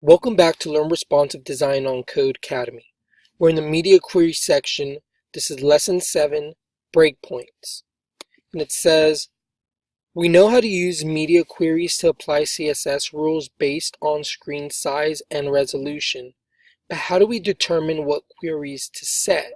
Welcome back to Learn Responsive Design on Codecademy. We're in the Media Query section. This is Lesson 7, Breakpoints. And it says, we know how to use media queries to apply CSS rules based on screen size and resolution. But how do we determine what queries to set?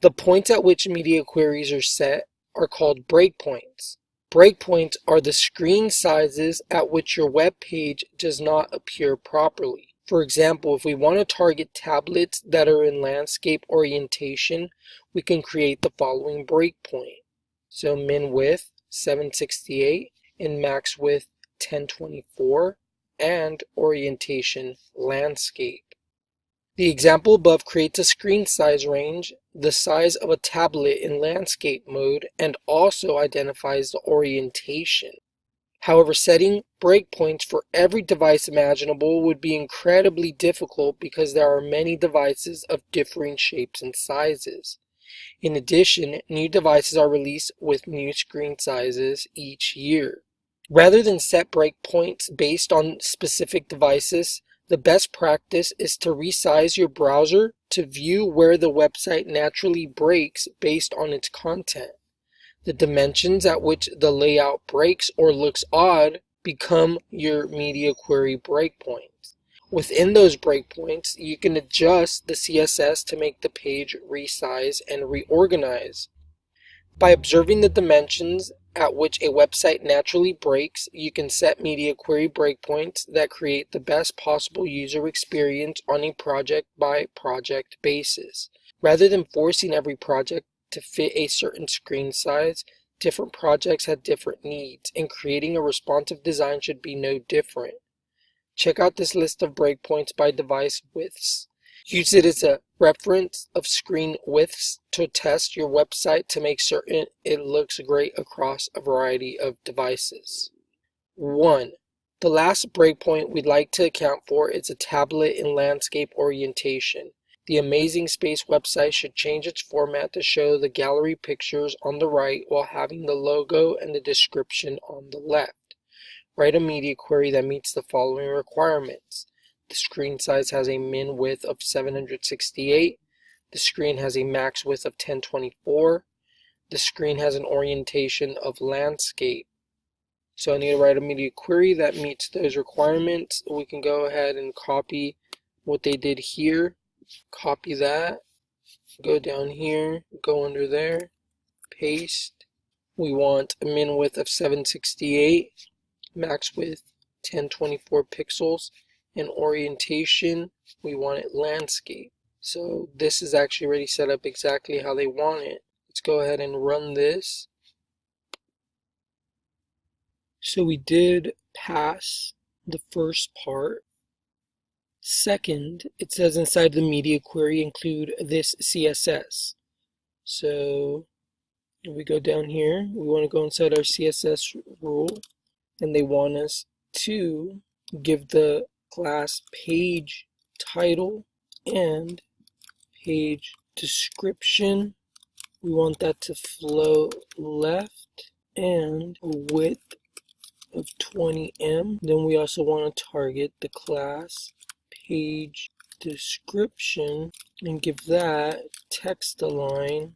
The points at which media queries are set are called breakpoints. Breakpoints are the screen sizes at which your web page does not appear properly. For example, if we want to target tablets that are in landscape orientation, we can create the following breakpoint. So min width 768 and max width 1024 and orientation landscape. The example above creates a screen size range, the size of a tablet in landscape mode, and also identifies the orientation. However, setting breakpoints for every device imaginable would be incredibly difficult because there are many devices of differing shapes and sizes. In addition, new devices are released with new screen sizes each year. Rather than set breakpoints based on specific devices, the best practice is to resize your browser to view where the website naturally breaks based on its content. The dimensions at which the layout breaks or looks odd become your media query breakpoints. Within those breakpoints, you can adjust the CSS to make the page resize and reorganize. By observing the dimensions at which a website naturally breaks, you can set media query breakpoints that create the best possible user experience on a project-by-project basis. Rather than forcing every project to fit a certain screen size, different projects have different needs, and creating a responsive design should be no different. Check out this list of breakpoints by device widths. Use it as a reference of screen widths to test your website to make certain it looks great across a variety of devices. 1. The last breakpoint we'd like to account for is a tablet in landscape orientation. The Amazing Space website should change its format to show the gallery pictures on the right while having the logo and the description on the left. Write a media query that meets the following requirements. The screen size has a min width of 768. The screen has a max width of 1024. The screen has an orientation of landscape. So I need to write a media query that meets those requirements. We can go ahead and copy what they did here. Copy that. Go down here. Go under there. Paste. We want a min width of 768. Max width 1024 pixels. In orientation, we want it landscape. So this is actually already set up exactly how they want it. Let's go ahead and run this. So we did pass the first part. Second, it says inside the media query include this CSS. So if we go down here, we want to go inside our CSS rule, and they want us to give the class page title and page description. We want that to flow left and a width of 20em. Then we also want to target the class page description and give that text align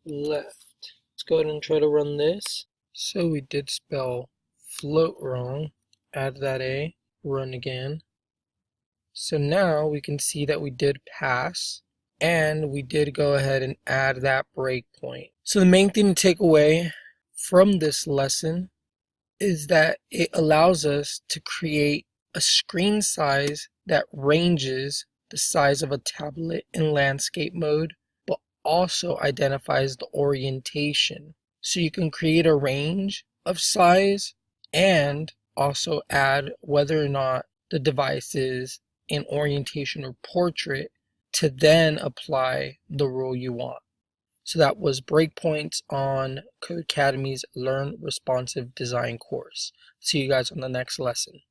left. Let's go ahead and try to run this. So we did spell float wrong. Add that A. Run again. So now we can see that we did pass and we did go ahead and add that breakpoint. So the main thing to take away from this lesson is that it allows us to create a screen size that ranges the size of a tablet in landscape mode, but also identifies the orientation. So you can create a range of size and also add whether or not the device is in orientation or portrait to then apply the rule you want. So that was breakpoints on Codecademy's Learn Responsive Design course. See you guys on the next lesson.